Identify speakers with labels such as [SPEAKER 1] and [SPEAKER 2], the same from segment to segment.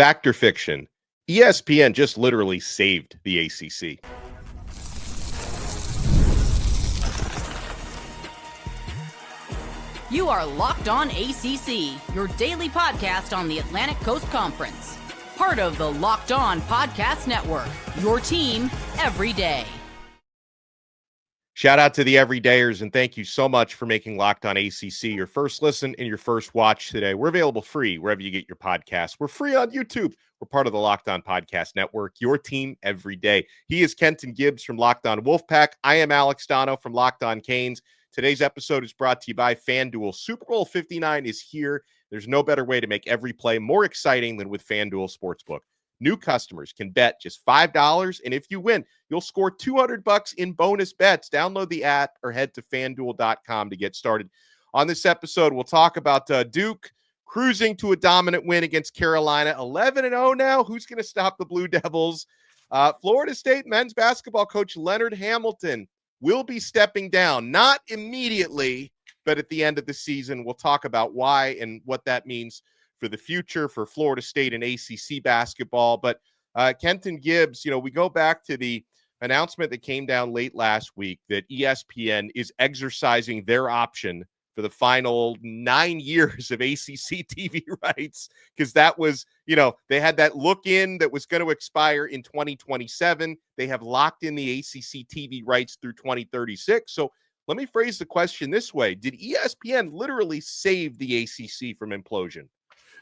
[SPEAKER 1] Fact or fiction? ESPN just literally saved the ACC.
[SPEAKER 2] You are Locked On ACC, your daily podcast on the Atlantic Coast Conference. Part of the Locked On Podcast Network, your team every day.
[SPEAKER 1] Shout out to the everydayers, and thank you so much for making Locked On ACC your first listen and your first watch today. We're available free wherever you get your podcasts. We're free on YouTube. We're part of the Locked On Podcast Network, your team every day. He is Kenton Gibbs from Locked On Wolfpack. I am Alex Donno from Locked On Canes. Today's episode is brought to you by FanDuel. Super Bowl 59 is here. There's no better way to make every play more exciting than with FanDuel Sportsbook. New customers can bet just $5, and if you win, you'll score $200 in bonus bets. Download the app or head to FanDuel.com to get started. On this episode, we'll talk about Duke cruising to a dominant win against Carolina, 11-0 now. Who's going to stop the Blue Devils? Florida State men's basketball coach Leonard Hamilton will be stepping down, not immediately, but at the end of the season. We'll talk about why and what that means for the future for Florida State and ACC basketball. But Kenton Gibbs, we go back to the announcement that came down late last week that ESPN is exercising their option for the final 9 years of ACC TV rights, because that was, they had that look in that was going to expire in 2027. They have locked in the ACC TV rights through 2036. So let me phrase the question this way. Did ESPN literally save the ACC from implosion?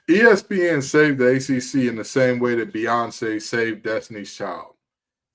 [SPEAKER 3] ESPN saved the ACC in the same way that Beyonce saved Destiny's Child.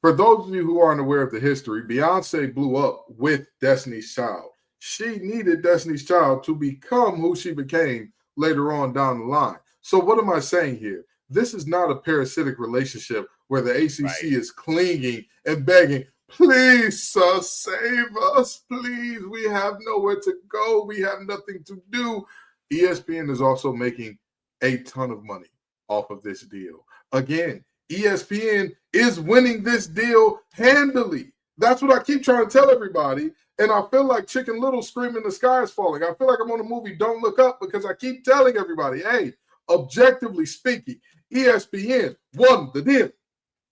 [SPEAKER 3] For those of you who aren't aware of the history, Beyonce blew up with Destiny's Child. She needed Destiny's Child to become who she became later on down the line. So what am I saying here? This is not a parasitic relationship where the ACC is clinging and begging, please, sir, save us, please. We have nowhere to go. We have nothing to do. ESPN is also making a ton of money off of this deal. Again, ESPN is winning this deal handily. That's what I keep trying to tell everybody. And I feel like Chicken Little screaming the sky is falling. I feel like I'm on the movie Don't Look Up, because I keep telling everybody, hey, objectively speaking, ESPN won the deal.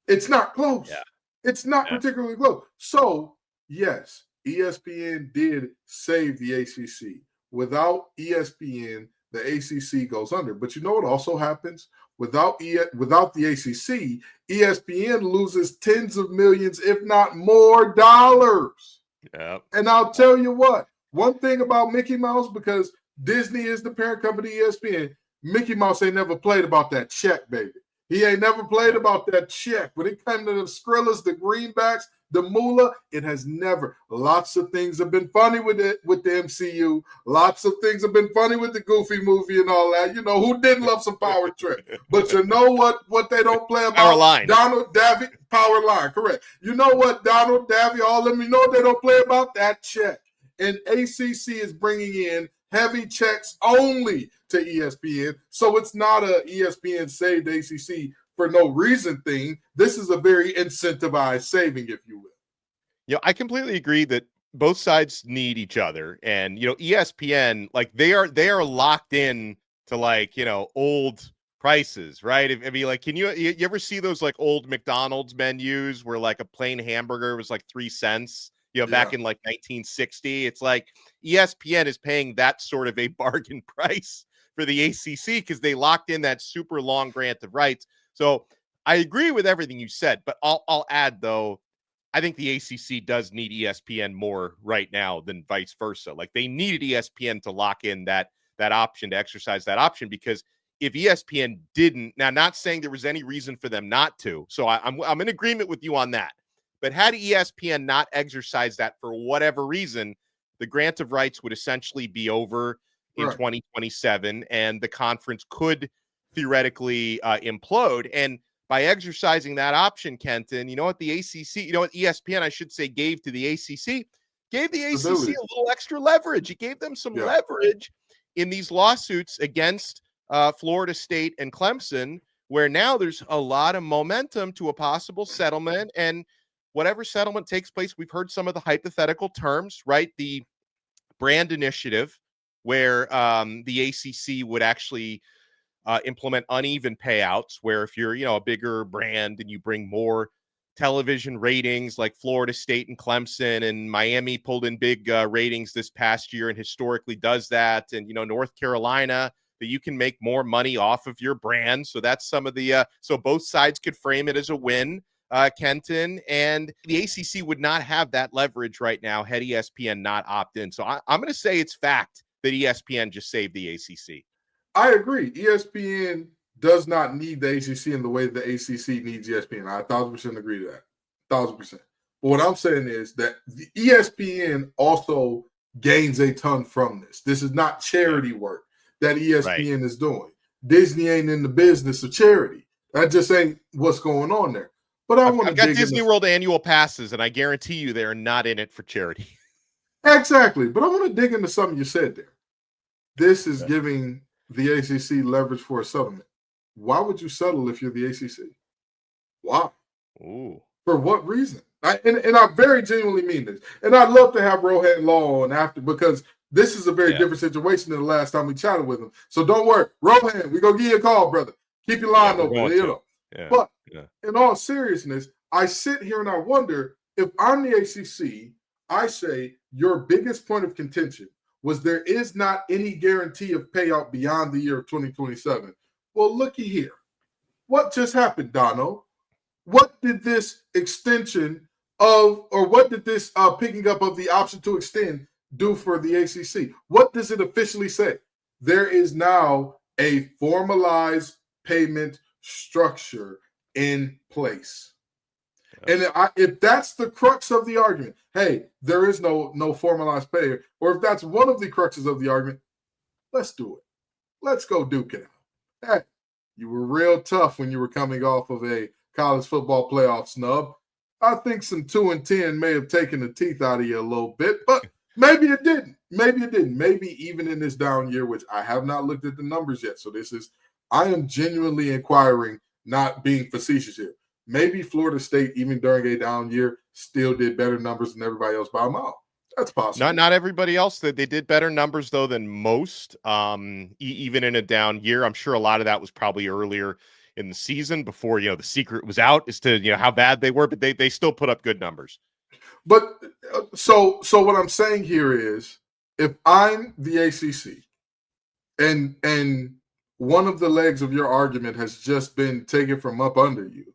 [SPEAKER 3] It's not close. Yeah. It's not particularly close. So, yes, ESPN did save the ACC. Without ESPN, the ACC goes under. But you know what also happens? Without the ACC, ESPN loses tens of millions, if not more, dollars.
[SPEAKER 1] Yep.
[SPEAKER 3] And I'll tell you what, one thing about Mickey Mouse, because Disney is the parent company ESPN, Mickey Mouse ain't never played about that check, baby. He ain't never played about that check. When it comes to the Skrillers, the Greenbacks, the Moolah, it has never. Lots of things have been funny with the MCU. Lots of things have been funny with the Goofy movie and all that. Who didn't love some power trip? But you know what they don't play about?
[SPEAKER 1] Power line.
[SPEAKER 3] Donald Davy, power line, correct. You know what, Donald Davy, all let me know they don't play about that check. And ACC is bringing in heavy checks only to ESPN. So it's not a ESPN saved ACC for no reason thing. This is a very incentivized saving, if you will.
[SPEAKER 1] I completely agree that both sides need each other. And, ESPN, they are locked in to old prices, right? Can you ever see those old McDonald's menus where a plain hamburger was 3 cents, back in 1960? It's like ESPN is paying that sort of a bargain price for the ACC because they locked in that super long grant of rights. So I agree with everything you said, but I'll add, though, I think the ACC does need ESPN more right now than vice versa. They needed ESPN to lock in that option, to exercise that option, because if ESPN didn't, now not saying there was any reason for them not to, so I'm in agreement with you on that, but had ESPN not exercised that for whatever reason, the grant of rights would essentially be over in 2027, and the conference could theoretically implode. And by exercising that option, Kenton, what the ACC, what ESPN, I should say, gave to the ACC, gave the ACC a little extra leverage. It gave them some leverage in these lawsuits against Florida State and Clemson, where now there's a lot of momentum to a possible settlement. And whatever settlement takes place, we've heard some of the hypothetical terms, right? The brand initiative, where the ACC would actually implement uneven payouts where if you're, a bigger brand and you bring more television ratings like Florida State and Clemson, and Miami pulled in big ratings this past year and historically does that. And, North Carolina, that you can make more money off of your brand. So that's some of the, so both sides could frame it as a win, Kenton, and the ACC would not have that leverage right now had ESPN not opt in. So I'm going to say it's fact that ESPN just saved the ACC.
[SPEAKER 3] I agree. ESPN does not need the ACC in the way the ACC needs ESPN. I 1,000% agree to that. 1,000%. But what I'm saying is that the ESPN also gains a ton from this. This is not charity work that ESPN is doing. Disney ain't in the business of charity. That just ain't what's going on there. But I've
[SPEAKER 1] got Disney World annual passes, and I guarantee you they're not in it for charity.
[SPEAKER 3] Exactly. But I want to dig into something you said there. This is giving the ACC leverage for a settlement. Why would you settle if you're the ACC? Why?
[SPEAKER 1] Ooh.
[SPEAKER 3] For what reason? And I very genuinely mean this. And I'd love to have Rohan Law on after, because this is a very different situation than the last time we chatted with him. So don't worry. Rohan, we're going to give you a call, brother. Keep your line open. But in all seriousness, I sit here and I wonder, if I'm the ACC, I say your biggest point of contention was there is not any guarantee of payout beyond the year of 2027. Well, looky here. What just happened, Donno? What did this extension of, or what did this picking up of the option to extend do for the ACC? What does it officially say? There is now a formalized payment structure in place. And if that's the crux of the argument, hey, there is no formalized payer, or if that's one of the cruxes of the argument, let's do it. Let's go duke it out. Hey, you were real tough when you were coming off of a college football playoff snub. I think some 2-10 may have taken the teeth out of you a little bit, but maybe it didn't. Maybe even in this down year, which I have not looked at the numbers yet. So I am genuinely inquiring, not being facetious here. Maybe Florida State, even during a down year, still did better numbers than everybody else by a mile. That's possible.
[SPEAKER 1] Not everybody else. They did better numbers, though, than most, even in a down year. I'm sure a lot of that was probably earlier in the season before, the secret was out as to, how bad they were, but they still put up good numbers.
[SPEAKER 3] But so what I'm saying here is, if I'm the ACC and one of the legs of your argument has just been taken from up under you,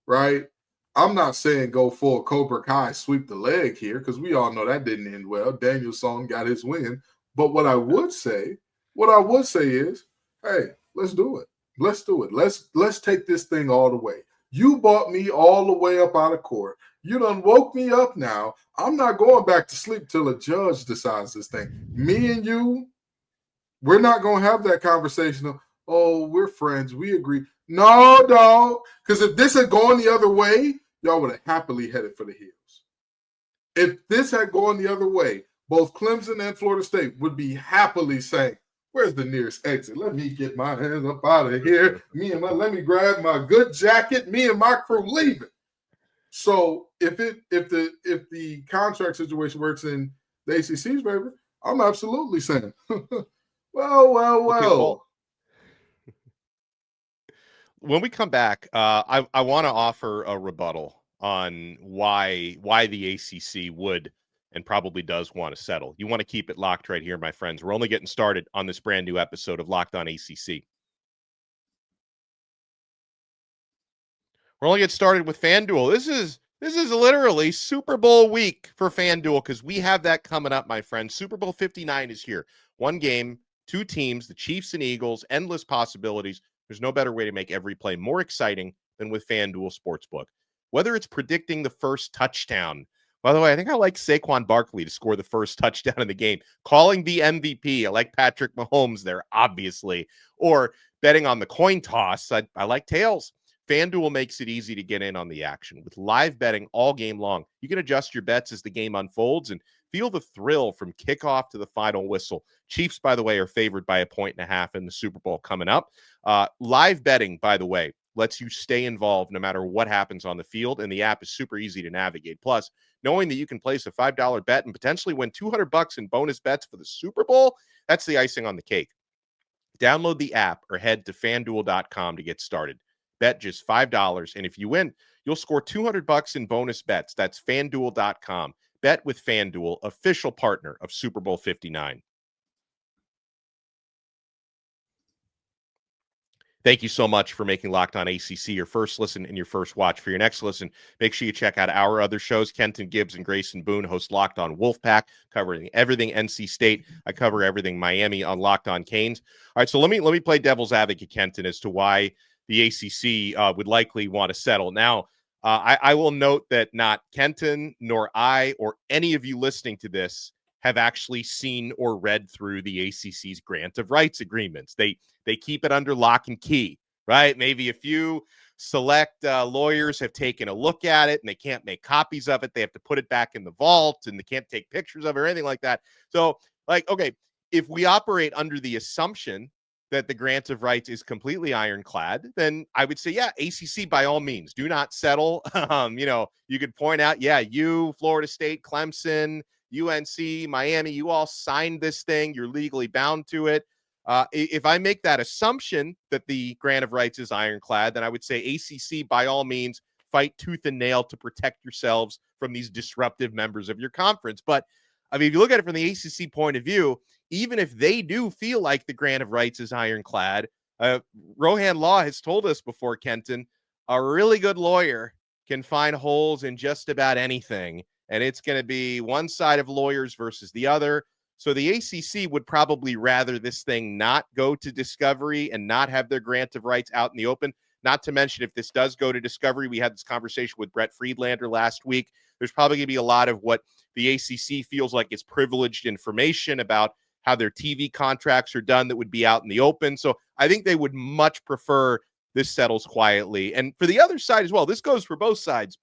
[SPEAKER 3] right? I'm not saying go full Cobra Kai, sweep the leg here, because we all know that didn't end well. Danielson got his win. But what I would say is, hey, let's do it. Let's do it. Let's take this thing all the way. You brought me all the way up out of court. You done woke me up now. I'm not going back to sleep till a judge decides this thing. Me and you, we're not going to have that conversation of, oh, we're friends. We agree. No, dog. Because if this had gone the other way, y'all would have happily headed for the hills. If this had gone the other way, both Clemson and Florida State would be happily saying, where's the nearest exit? Let me get my hands up out of here. Let me grab my good jacket. Me and my crew leaving. So if the contract situation works in the ACC's favor, I'm absolutely saying, well.
[SPEAKER 1] When we come back, I want to offer a rebuttal on why the ACC would and probably does want to settle. You want to keep it locked right here, my friends. We're only getting started on this brand new episode of Locked On ACC. We're only getting started with FanDuel. This is literally Super Bowl week for FanDuel, because we have that coming up, my friends. Super Bowl 59 is here. One game, two teams, the Chiefs and Eagles, endless possibilities. There's no better way to make every play more exciting than with FanDuel Sportsbook. Whether it's predicting the first touchdown, by the way, I think I like Saquon Barkley to score the first touchdown in the game, calling the MVP. I like Patrick Mahomes there, obviously, or betting on the coin toss. I like tails. FanDuel makes it easy to get in on the action with live betting all game long. You can adjust your bets as the game unfolds and feel the thrill from kickoff to the final whistle. Chiefs, by the way, are favored by 1.5 in the Super Bowl coming up. Live betting, by the way, lets you stay involved no matter what happens on the field, and the app is super easy to navigate. Plus, knowing that you can place a $5 bet and potentially win $200 in bonus bets for the Super Bowl, that's the icing on the cake. Download the app or head to FanDuel.com to get started. Bet just $5, and if you win, you'll score $200 in bonus bets. That's FanDuel.com. Bet with FanDuel, official partner of Super Bowl 59. Thank you so much for making Locked On ACC your first listen and your first watch. For your next listen, make sure you check out our other shows. Kenton, Gibbs, and Grayson Boone host Locked On Wolfpack, covering everything NC State. I cover everything Miami on Locked On Canes. All right, so let me play devil's advocate, Kenton, as to why the ACC would likely want to settle. Now, I will note that not Kenton, nor I, or any of you listening to this have actually seen or read through the ACC's grant of rights agreements. They keep it under lock and key, right? Maybe a few select lawyers have taken a look at it and they can't make copies of it. They have to put it back in the vault and they can't take pictures of it or anything like that. So, like, okay, if we operate under the assumption that the grant of rights is completely ironclad, then I would say, yeah, ACC, by all means, do not settle. You could point out, yeah, you, Florida State, Clemson, UNC, Miami, you all signed this thing. You're legally bound to it. If I make that assumption that the grant of rights is ironclad, then I would say ACC, by all means, fight tooth and nail to protect yourselves from these disruptive members of your conference. But I mean, if you look at it from the ACC point of view, even if they do feel like the grant of rights is ironclad, Rohan Law has told us before, Kenton, a really good lawyer can find holes in just about anything. And it's going to be one side of lawyers versus the other. So the ACC would probably rather this thing not go to discovery and not have their grant of rights out in the open. Not to mention, if this does go to discovery, we had this conversation with Brett Friedlander last week. There's probably going to be a lot of what the ACC feels like is privileged information about how their TV contracts are done that would be out in the open. So I think they would much prefer this settles quietly. And for the other side as well, this goes for both sides.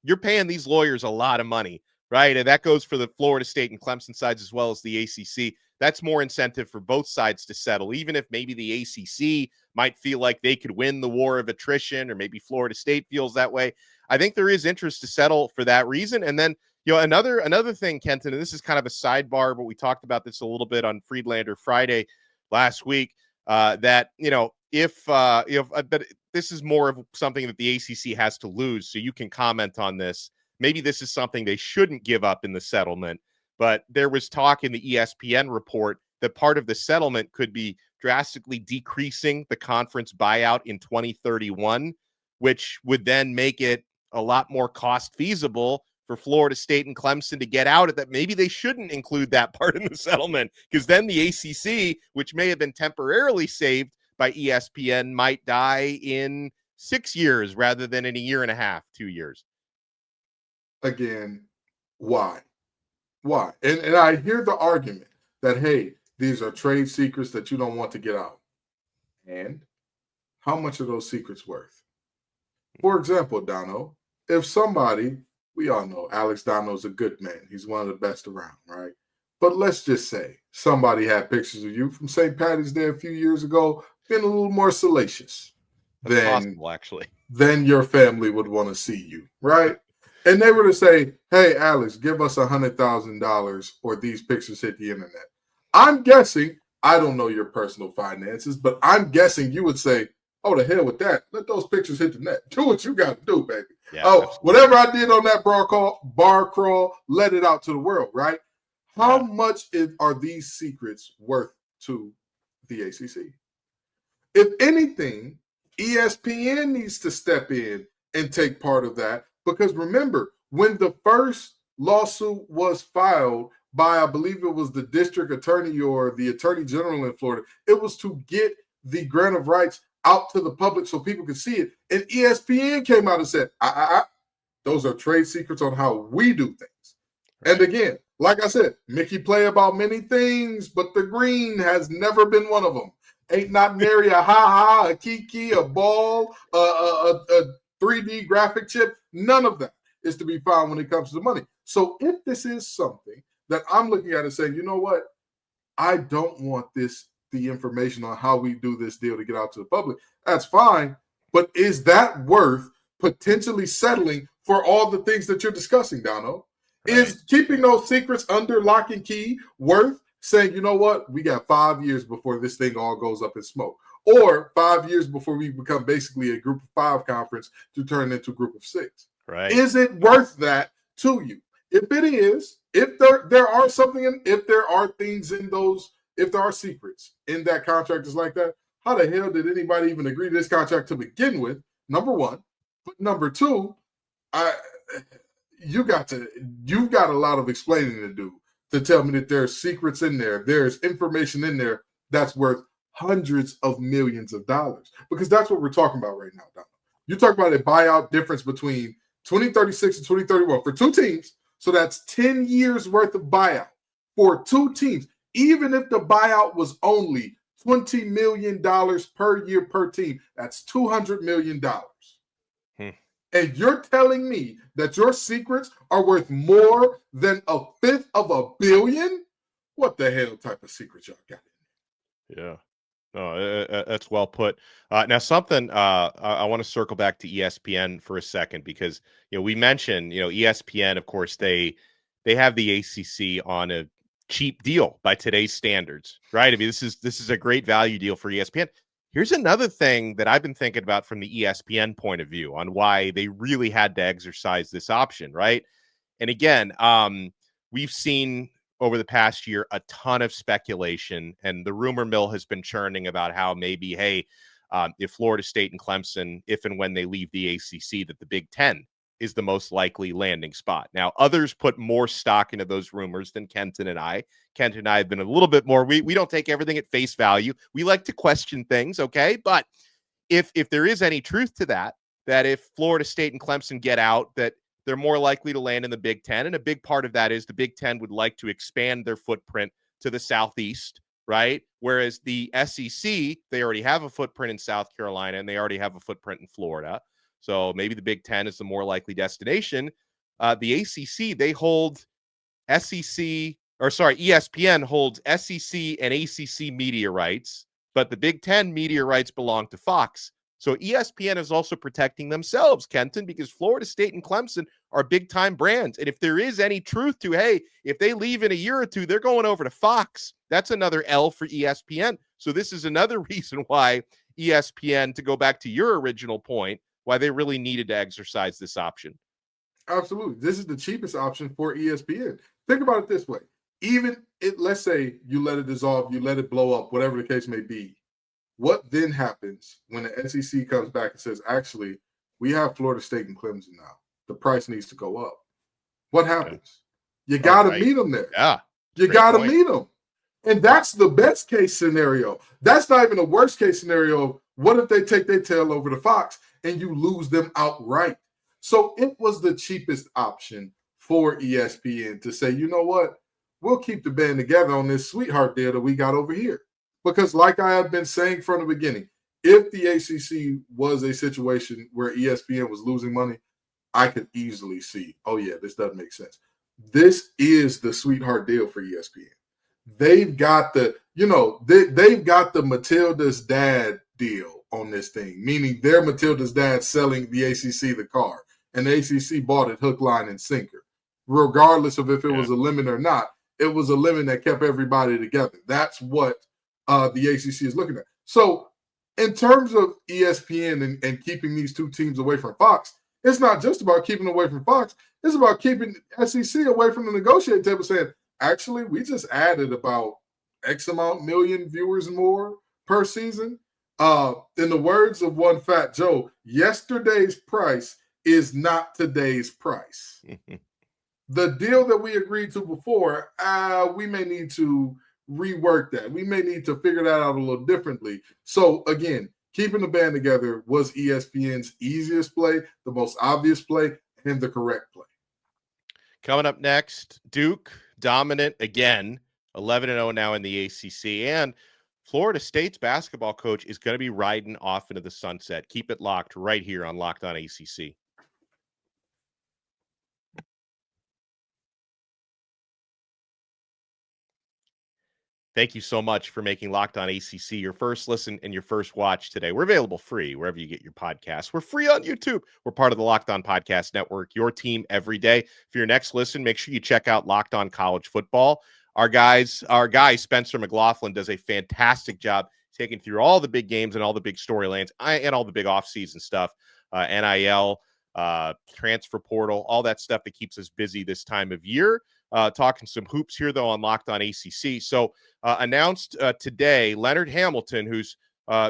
[SPEAKER 1] You're paying these lawyers a lot of money, right? And that goes for the Florida State and Clemson sides as well as the ACC. That's more incentive for both sides to settle, even if maybe the ACC might feel like they could win the war of attrition, or maybe Florida State feels that way. I think there is interest to settle for that reason. And then, another thing, Kenton, and this is kind of a sidebar, but we talked about this a little bit on Friedlander Friday last week, that, but this is more of something that the ACC has to lose. So you can comment on this. Maybe this is something they shouldn't give up in the settlement, but there was talk in the ESPN report that part of the settlement could be drastically decreasing the conference buyout in 2031, which would then make it a lot more cost feasible for Florida State and Clemson to get out of that. Maybe they shouldn't include that part in the settlement, because then the ACC, which may have been temporarily saved by ESPN, might die in 6 years rather than in a year and a half, 2 years.
[SPEAKER 3] Again, why? And I hear the argument that, hey, these are trade secrets that you don't want to get out. And how much are those secrets worth? For example, Donno, if somebody, we all know Alex Donno's a good man. He's one of the best around, right? But let's just say somebody had pictures of you from St. Patty's Day a few years ago, been a little more salacious than your family would want to see you, right? And they were to say, hey, Alex, give us $100,000 or these pictures hit the internet. I'm guessing, I don't know your personal finances, but I'm guessing you would say, oh, the hell with that. Let those pictures hit the net. Do what you got to do, baby. Yeah, absolutely. Whatever I did on that bar crawl, let it out to the world, right? How much are these secrets worth to the ACC? If anything, ESPN needs to step in and take part of that. Because remember, when the first lawsuit was filed by, I believe it was the district attorney or the attorney general in Florida, it was to get the grant of rights out to the public so people could see it. And ESPN came out and said, those are trade secrets on how we do things. Right. And again, like I said, Mickey play about many things, but the green has never been one of them. Ain't not nary a ha-ha, a kiki, a ball, a 3D graphic chip. None of that is to be found when it comes to the money. So if this is something that I'm looking at and saying, you know what, I don't want the information on how we do this deal to get out to the public, that's fine. But is that worth potentially settling for all the things that you're discussing, Donno? Right. Is keeping those secrets under lock and key worth saying, you know what, we got 5 years before this thing all goes up in smoke, or 5 years before we become basically a group of 5 conference to turn into a group of 6.
[SPEAKER 1] Right.
[SPEAKER 3] Is it worth that to you? If it is, if there are something, if there are things in those, if there are secrets in that contract is like that, how the hell did anybody even agree to this contract to begin with? Number one. But number two, you've got a lot of explaining to do to tell me that there's secrets in there, there's information in there that's worth hundreds of millions of dollars, because that's what we're talking about right now, Donno. You talk about a buyout difference between 2036 and 2031 for 2 teams. So that's 10 years worth of buyout for 2 teams. Even if the buyout was only $20 million per year per team, that's $200 million. And you're telling me that your secrets are worth more than 1/5 of a billion? What the hell type of secrets y'all got in
[SPEAKER 1] there? Yeah. No, that's well put. Now, something I want to circle back to ESPN for a second, because we mentioned ESPN, of course, they have the ACC on a cheap deal by today's standards, right? I mean, this is a great value deal for ESPN. Here's another thing that I've been thinking about from the ESPN point of view on why they really had to exercise this option, right? And again, we've seen over the past year a ton of speculation, and the rumor mill has been churning about how maybe, hey, if Florida State and Clemson, if and when they leave the ACC, that the Big Ten is the most likely landing spot. Now, others put more stock into those rumors than Kenton and I. Kenton and I have been a little bit more, we don't take everything at face value. We like to question things, okay? But if there is any truth to that if Florida State and Clemson get out, that they're more likely to land in the Big Ten. And a big part of that is the Big Ten would like to expand their footprint to the Southeast, right? Whereas the SEC, they already have a footprint in South Carolina, and they already have a footprint in Florida. So maybe the Big Ten is the more likely destination. The ACC, they hold ESPN holds SEC and ACC media rights, but the Big Ten media rights belong to Fox. So ESPN is also protecting themselves, Kenton, because Florida State and Clemson are big-time brands. And if there is any truth to, hey, if they leave in a year or two, they're going over to Fox. That's another L for ESPN. So this is another reason why ESPN, to go back to your original point, why they really needed to exercise this option.
[SPEAKER 3] Absolutely. This is the cheapest option for ESPN. Think about it this way. Let's say you let it dissolve, you let it blow up, whatever the case may be. What then happens when the SEC comes back and says, actually, we have Florida State and Clemson now. The price needs to go up. What happens? You got to meet them there.
[SPEAKER 1] Yeah.
[SPEAKER 3] You got to meet them. And that's the best case scenario. That's not even a worst case scenario. What if they take their tail over to Fox and you lose them outright? So it was the cheapest option for ESPN to say, you know what? We'll keep the band together on this sweetheart deal that we got over here. Because like I have been saying from the beginning, if the ACC was a situation where ESPN was losing money, I could easily see, oh yeah, this doesn't make sense. This is the sweetheart deal for ESPN. They've got they've got the Matilda's dad deal on this thing, meaning they're Matilda's dad selling the ACC the car, and the ACC bought it hook, line, and sinker. Regardless of if it was a lemon or not, it was a lemon that kept everybody together. That's what the ACC is looking at. So in terms of ESPN and keeping these 2 teams away from Fox, it's not just about keeping them away from Fox. It's about keeping SEC away from the negotiating table, saying, actually, we just added about X amount million viewers more per season. In the words of one Fat Joe, yesterday's price is not today's price. The deal that we agreed to before, we may need to rework that. We may need to figure that out a little differently. So again, keeping the band together was ESPN's easiest play, the most obvious play, and the correct play.
[SPEAKER 1] Coming up next, Duke, dominant again, 11-0 now in the ACC, and Florida State's basketball coach is going to be riding off into the sunset. Keep it locked right here on Locked On ACC. Thank you so much for making Locked On ACC your first listen and your first watch today. We're available free wherever you get your podcasts. We're free on YouTube. We're part of the Locked On Podcast Network, your team every day. For your next listen, make sure you check out Locked On College Football. our guy Spencer McLaughlin does a fantastic job taking through all the big games and all the big storylines and all the big offseason stuff, NIL, transfer portal, all that stuff that keeps us busy this time of year. Talking some hoops here, though, on Locked On ACC. So announced today, Leonard Hamilton, who's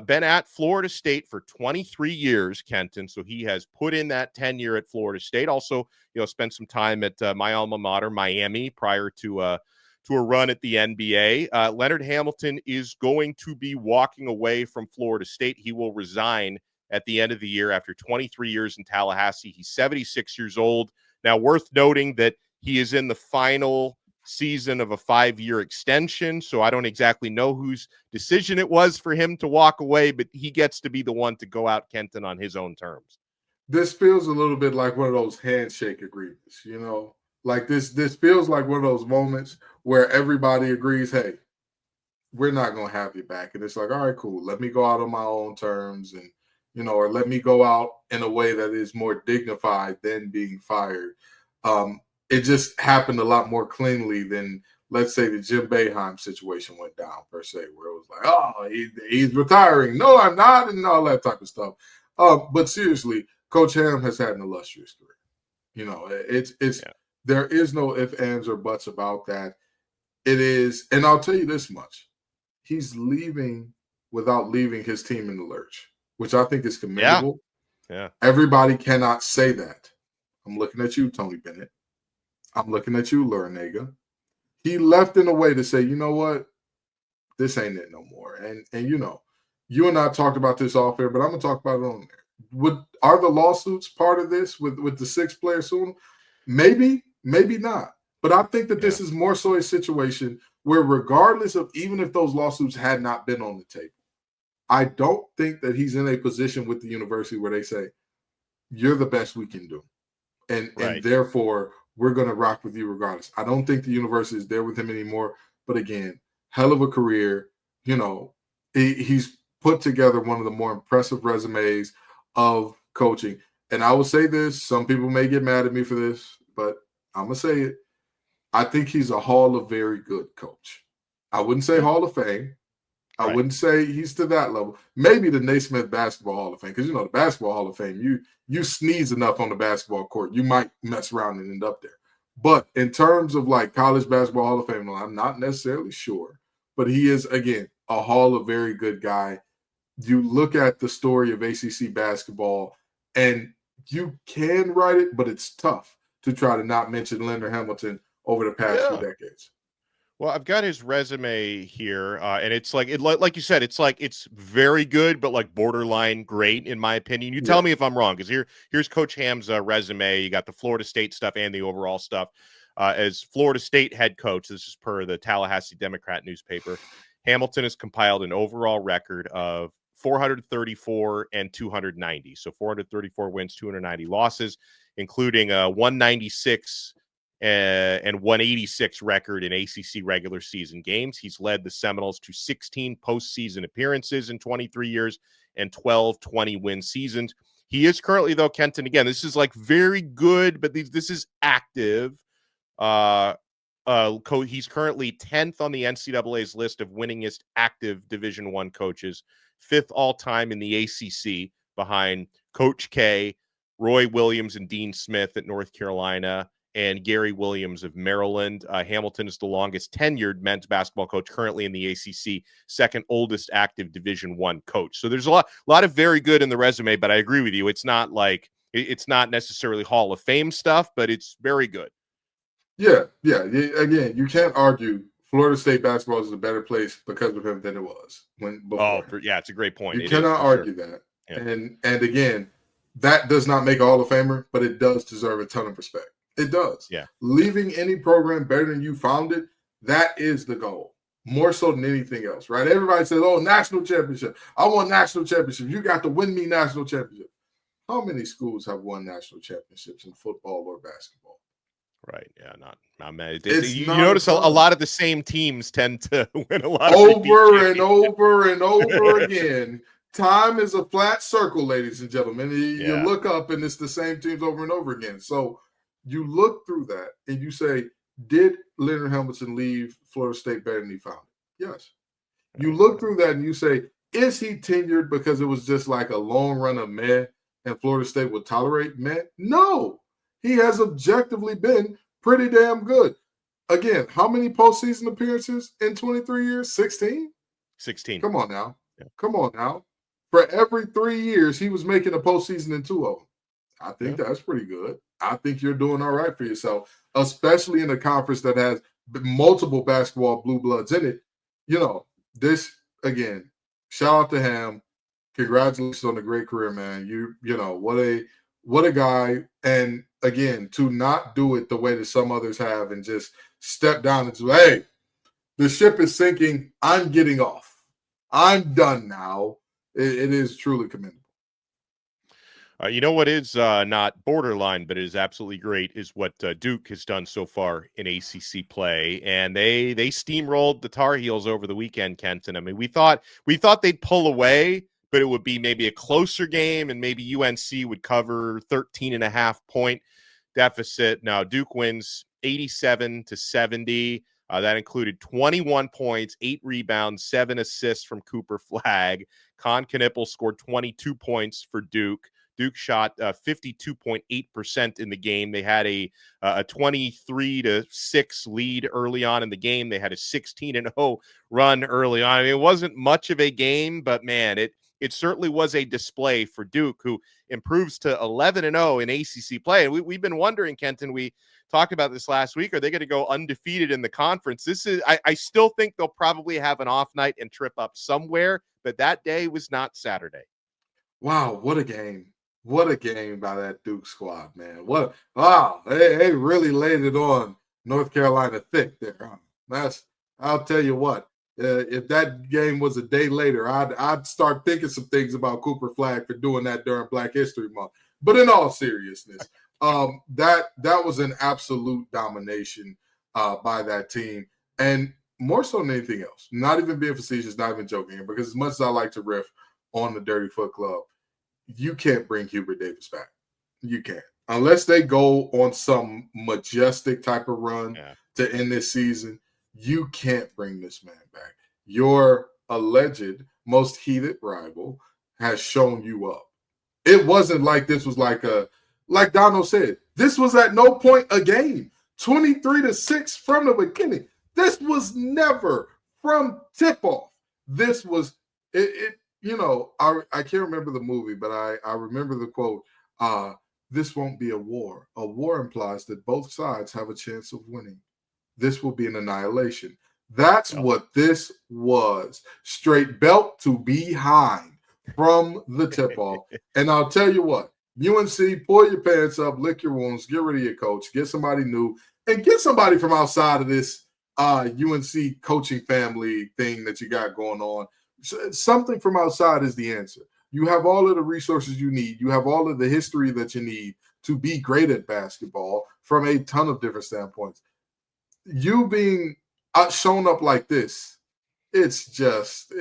[SPEAKER 1] been at Florida State for 23 years, Kenton. So he has put in that tenure at Florida State. Also, spent some time at my alma mater, Miami, prior to a run at the NBA. Leonard Hamilton is going to be walking away from Florida State. He will resign at the end of the year after 23 years in Tallahassee. He's 76 years old. Now, worth noting that he is in the final season of a 5-year extension, so I don't exactly know whose decision it was for him to walk away, but he gets to be the one to go out, Kenton, on his own terms.
[SPEAKER 3] This feels a little bit like one of those handshake agreements, like this feels like one of those moments where everybody agrees, hey, we're not going to have you back. And it's like, all right, cool. Let me go out on my own terms and, or let me go out in a way that is more dignified than being fired. It just happened a lot more cleanly than, let's say, the Jim Boeheim situation went down, per se, where it was like, oh, he's retiring. No, I'm not, and all that type of stuff. But seriously, Coach Ham has had an illustrious career. There is no ifs, ands, or buts about that. It is, and I'll tell you this much. He's leaving without leaving his team in the lurch, which I think is commendable.
[SPEAKER 1] Yeah.
[SPEAKER 3] Everybody cannot say that. I'm looking at you, Tony Bennett. I'm looking at you, Larinaga. He left in a way to say, you know what? This ain't it no more. And you and I talked about this off air, but I'm going to talk about it on there. Are the lawsuits part of this with the 6th player soon? Maybe, maybe not. But I think that this is more so a situation where, regardless of even if those lawsuits had not been on the table, I don't think that he's in a position with the university where they say, you're the best we can do. And therefore, we're going to rock with you regardless. I don't think the university is there with him anymore. But again, hell of a career. He's put together one of the more impressive resumes of coaching. And I will say this, some people may get mad at me for this, but I'm going to say it. I think he's a Hall of Very Good coach. I wouldn't say Hall of Fame. I wouldn't say he's to that level. Maybe the Naismith Basketball Hall of Fame, because the Basketball Hall of Fame, you sneeze enough on the basketball court, you might mess around and end up there. But in terms of like College Basketball Hall of Fame, I'm not necessarily sure. But he is, again, a Hall of Very Good guy. You look at the story of ACC basketball, and you can write it, but it's tough to try to not mention Leonard Hamilton over the past few decades.
[SPEAKER 1] Well, I've got his resume here, and it's like you said, it's very good, but like borderline great in my opinion. You tell me if I'm wrong, because here's Coach Ham's resume. You got the Florida State stuff and the overall stuff. As Florida State head coach, this is per the Tallahassee Democrat newspaper, Hamilton has compiled an overall record of 434 and 290. So 434 wins, 290 losses, including a 196 and 186 record in ACC regular season games. He's led the Seminoles to 16 postseason appearances in 23 years and 12 20-win seasons. He is currently, though, Kenton, again, this is like very good, but this is active. He's currently 10th on the NCAA's list of winningest active Division I coaches, 5th all-time in the ACC behind Coach K, Roy Williams, and Dean Smith at North Carolina, and Gary Williams of Maryland. Hamilton is the longest tenured men's basketball coach currently in the ACC, second oldest active Division I coach. So there's a lot of very good in the resume, but I agree with you. It's not necessarily Hall of Fame stuff, but it's very good. Yeah.
[SPEAKER 3] Again, you can't argue Florida State basketball is a better place because of him than it was before.
[SPEAKER 1] It's a great point.
[SPEAKER 3] You cannot argue that. Yeah. And again, that does not make a Hall of Famer, but it does deserve a ton of respect. It does.
[SPEAKER 1] Yeah.
[SPEAKER 3] Leaving any program better than you found it, that is the goal, more so than anything else, right? Everybody says, oh, national championship. I want national championship. You got to win me national championship. How many schools have won national championships in football or basketball?
[SPEAKER 1] Right. Yeah. Not many. You notice a lot of the same teams tend to win a lot
[SPEAKER 3] over and over again. Time is a flat circle, ladies and gentlemen. You look up and it's the same teams over and over again. So you look through that and you say, Did Leonard Hamilton leave Florida State better than he found it? Yes. You look through that and you say, is he tenured because it was just like a long run of meh and Florida State would tolerate meh? No. He has objectively been pretty damn good. Again, how many postseason appearances in 23 years? 16?
[SPEAKER 1] 16.
[SPEAKER 3] Come on now.
[SPEAKER 1] Yeah.
[SPEAKER 3] Come on now. For every 3 years, he was making a postseason in 2 of them. I think that's pretty good. I think you're doing all right for yourself, especially in a conference that has multiple basketball blue bloods in it. You know, this, again, shout out to Ham. Congratulations on a great career, man. You know, what a guy. And again, to not do it the way that some others have and just step down and say, hey, the ship is sinking. I'm getting off. I'm done now. It is truly commendable.
[SPEAKER 1] You know what is not borderline, but it is absolutely great is what Duke has done so far in ACC play, and they steamrolled the Tar Heels over the weekend, Kenton. I mean, we thought they'd pull away, but it would be maybe a closer game, and maybe UNC would cover 13.5-point deficit. Now Duke wins 87-70. That included 21 points, 8 rebounds, 7 assists from Cooper Flagg. Con Knippel scored 22 points for Duke. Duke shot 52.8% in the game. They had a 23-6 lead early on in the game. They had a 16-0 run early on. I mean, it wasn't much of a game, but man, it certainly was a display for Duke, who improves to 11-0 in ACC play. And we've been wondering, Kenton, we talked about this last week, are they going to go undefeated in the conference? I still think they'll probably have an off night and trip up somewhere, but that day was not Saturday.
[SPEAKER 3] Wow, what a game. What a game by that Duke squad, man. They really laid it on North Carolina thick there. Huh? I'll tell you what, if that game was a day later, I'd start thinking some things about Cooper Flagg for doing that during Black History Month. But in all seriousness, that was an absolute domination by that team. And more so than anything else, not even being facetious, not even joking, because as much as I like to riff on the Dirty Foot Club, you can't bring Hubert Davis back. You can't. Unless they go on some majestic type of run to end this season, you can't bring this man back. Your alleged most heated rival has shown you up. It wasn't like this was like Donno said, this was at no point a game. 23-6 from the beginning. This was never from tip-off. This was it. You know, I can't remember the movie, but I remember the quote, this won't be a war. A war implies that both sides have a chance of winning. This will be an annihilation. That's what this was. Straight belt to behind from the tip-off. And I'll tell you what, UNC, pull your pants up, lick your wounds, get rid of your coach, get somebody new, and get somebody from outside of this UNC coaching family thing that you got going on. Something from outside is the answer. You have all of the resources you need. You have all of the history that you need to be great at basketball from a ton of different standpoints. You being shown up like this, it's just,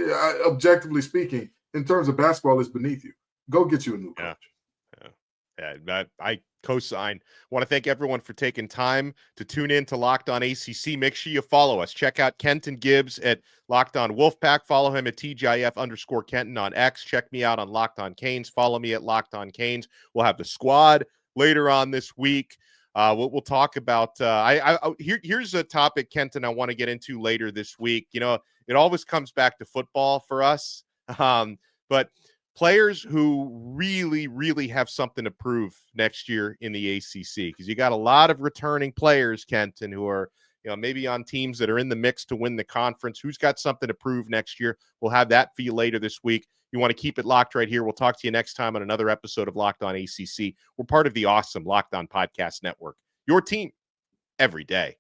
[SPEAKER 3] objectively speaking, in terms of basketball, is beneath you. Go get you a new coach.
[SPEAKER 1] Yeah, I co-sign. Want to thank everyone for taking time to tune in to Locked On ACC. Make sure you follow us. Check out Kenton Gibbs at Locked On Wolfpack. Follow him at TGIF_Kenton on X. Check me out on Locked On Canes. Follow me at Locked On Canes. We'll have the squad later on this week. We'll talk about here's a topic, Kenton, I want to get into later this week. You know, it always comes back to football for us, but players who really, really have something to prove next year in the ACC, because you got a lot of returning players, Kenton, who are, you know, maybe on teams that are in the mix to win the conference. Who's got something to prove next year? We'll have that for you later this week. You want to keep it locked right here. We'll talk to you next time on another episode of Locked On ACC. We're part of the awesome Locked On Podcast Network, your team every day.